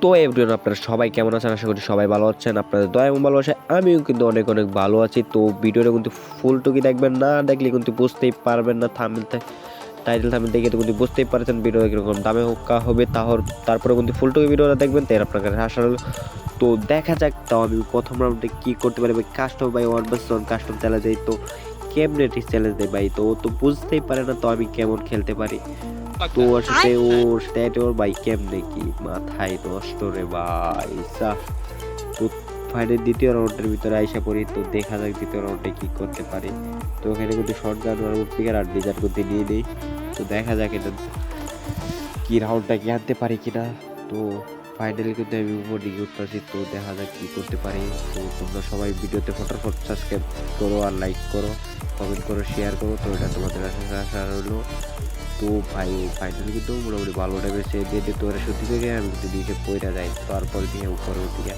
তো এভরিওয়ান আপনারা সবাই কেমন আছেন? আশা করি সবাই ভালো আছেন। আপনাদের দয়া এবং ভালোবাসায় আমিও কিন্তু অনেক অনেক ভালো আছি। তো ভিডিওটা কিন্তু ফুল টুকি দেখবেন, না দেখলে কিন্তু বুঝতেই পারবেন না। টাইটেল থাম্বনেল দেখে তো কিন্তু বুঝতেই পারছেন ভিডিও কিরকম দামে হোক্কা হবে। তারপরে কিন্তু ফুল টুকি ভিডিওটা দেখবেন, তাই আপনার কাছে আশা রইল। তো দেখা যাক, তাও আমি প্রথম রাউন্ডে কী করতে পারি ভাই। Custom by 1v1 custom challenge দেয়, তো কেমনে ঠিক চ্যালেঞ্জ দেয় ভাই, তো ও তো বুঝতেই পারে না তো আমি কেমন খেলতে পারি। তো ওর সাথে ওর ভাই কেমনে কি মাথায় নষ্ট রে ভাই সাহ। তো ফাইনাল দ্বিতীয় রাউন্ডের ভিতরে আইসা পড়ি, তো দেখা যাক দ্বিতীয় রাউন্ডে কি করতে পারি। তো ওখানে কিন্তু শর্ট গান আর স্পিকার আর ডিজার করতে নিয়ে নেই। তো দেখা যাক এটা কি রাউন্ডটা কি আনতে পারি কিনা। তো ফাইনালি কিন্তু আমি উপর দিকে উঠতেছি, তো দেখা যাক কি করতে পারি। তো তোমরা সবাই ভিডিওতে ফটাফট সাবস্ক্রাইব করো আর লাইক করো, কমেন্ট করো, শেয়ার করো। তো এটা তোমাদের আশা রইলো। তো ভাই ফাইনালি কিন্তু মোটামুটি ভালো টাইপের সে দিয়ে দিতে পারে সত্যি থেকে, আমি কিন্তু নিচে পড়ে যাই। তারপরে দিয়ে উপরে দিকে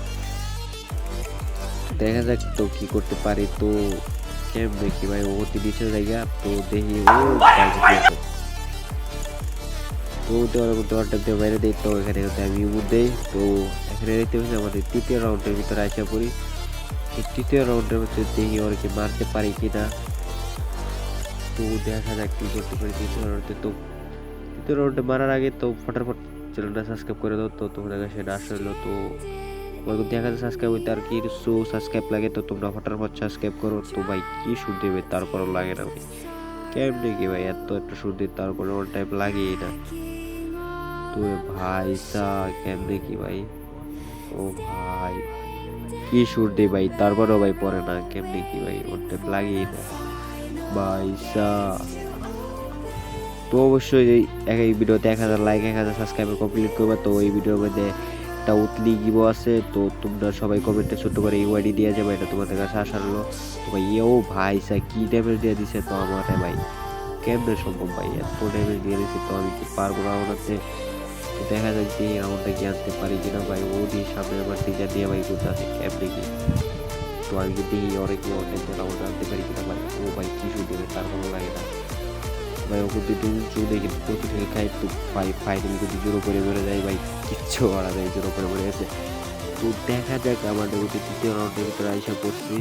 দেখা যাক তো কি করতে পারি। তো কেমন দেখি ভাই অতি নিচে জায়গা, তো দেখি ও তো দেওয়ার দিয়ে বাইরে দিই। তো এখানে আমি ইমুট দেই। তো এখানে দেখতে পাচ্ছি আমাদের তৃতীয় রাউন্ডের ভিতরে আসা পড়ি। তৃতীয় রাউন্ডের মধ্যে দেখি ওর কি মারতে পারি কিনা। তো দেখা যাক কি করতে পারি তৃতীয় রাউন্ডে। তো তৃতীয় রাউন্ডে মারার আগে তো ফটাফট চ্যানেলটা সাবস্ক্রাইব করে দাও। তো তোমাদের কাছে এটা আসা হলো। তো দেখা যাচ্ছে সাবস্ক্রাইব হইতে আর কি সাবস্ক্রাইব লাগে, তো তোমরা ফটাফট সাবস্ক্রাইব করো। তো ভাই কি সুর দেবে, তারপরও লাগে না ভাই। কেমনে কি ভাই এত একটা সুর দিই তারপরে ওর টাইপ লাগেই না। তো ভাই সা কেমনে কি ভাই, ও ভাই কি সুর দে ভাই, তারপরেও ভাই পরে না। কেমনে কি ভাই ওর টাইপ লাগেই না ভাই সা। তো অবশ্যই এই ভিডিওতে 1000 লাইক 1000 সাবস্ক্রাইবার কমপ্লিট করবে। তো এই ভিডিওর মধ্যে একটা উতলি গিবো আছে, তো তোমরা সবাই কমেন্টে ছোট্ট করে ইউআইডি দিয়ে যাবে, এটা তোমাদের কাছে আসা হলো। তো ভাই ও ভাই সা কি ড্যামেজ দিয়ে দিছে তো আমারে ভাই, কেমনে সম্ভব ভাই এত ড্যামেজ দিয়ে দিছে। তো আমি কি পারবো না ওনাতে। তো দেখা যাচ্ছে এই রাউন্ডটা কি আনতে পারি কিনা ভাই। ও দিয়ে সামনে আমার টিচার দিয়ে ভাই ঘুরতে আছে কেমনে কি। তো আমি কি দেখি অনেক রাউন্ড আনতে পারি কিনা ভাই। ও ভাই কি শুধু দেবে তার কোনো লাগে না ভাই। ওকে দুটো উঁচু দেখে প্রতি থেকে খাই, তো ভাই ফাইনালি কিন্তু জোরো করে বেড়ে যায় ভাই, কিচ্ছু করা যায়, জোরো করে বেড়ে গেছে। তো দেখা যাক আমাদের ওটি তৃতীয় রাউন্ডের ভিতরে আইসা পড়ছি।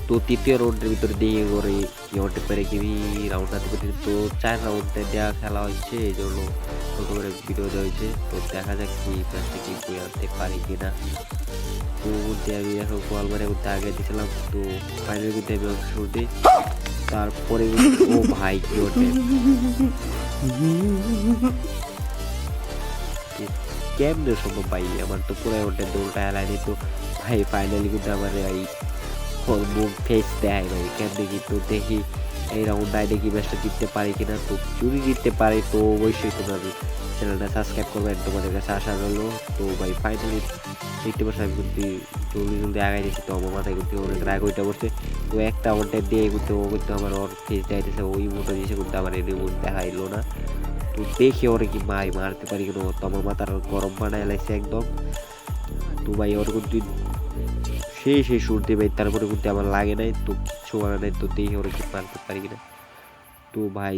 তো তৃতীয় রাউন্ডের ভিতরে দিয়ে করে কি হতে পারে কি রাউন্ড আনতে পারি। তো 4 রাউন্ডে দেওয়া খেলা হচ্ছে, এই জন্য ছোটো করে ভিডিও দেওয়া হয়েছে। তো দেখা যাক কি ম্যাচটা কি বই আনতে পারি কিনা। তো আমি এখন গোয়াল মারে আগে দিয়েছিলাম। তো ফাইনালি কিন্তু আমি অংশ দিই। তারপরে ও ভাই কি ওঠে কেমনে সম্ভব ভাই, আমার তো পুরো ওটা দৌড়টা এলাইনি। তো ভাই ফাইনালি কিন্তু আমার এই মুখ ফেস দেয় ভাই কেমনে কি। তো দেখি এই রাউন্ডটায় দেখি ম্যাচটা জিততে পারি কিনা। তো যদি জিততে পারি তো অবশ্যই তোমরা চ্যানেলটা সাবস্ক্রাইব করবেন, তোমাদের কাছে আশা রইলো। তো ভাই ফাইনালি দেখতে পাচ্ছি আমি কিন্তু জলদি আগাই দিচ্ছি। তো আমার মাথায় কিন্তু অনেক রাগ ওইটা বসছে। তো একটা ওটা দিয়ে কিন্তু ও কিন্তু আমার ওর ফেস দেখাইতেছে, ওই মুহূর্তে দিয়েছে কিন্তু আমার এই রিমোট দেখাইলো না। তো দেখি ওরে কি মারতে পারি কিনা। তো আমার মাথার গরম বানায় লাগছে একদম। তো ভাই ওর কিন্তু সেই সুর দিয়ে ভাই, তারপরে কিন্তু আমার লাগে নাই, তো কিছু মানে নাই। তো দেখি ওরে কি মারতে পারি কিনা। তো ভাই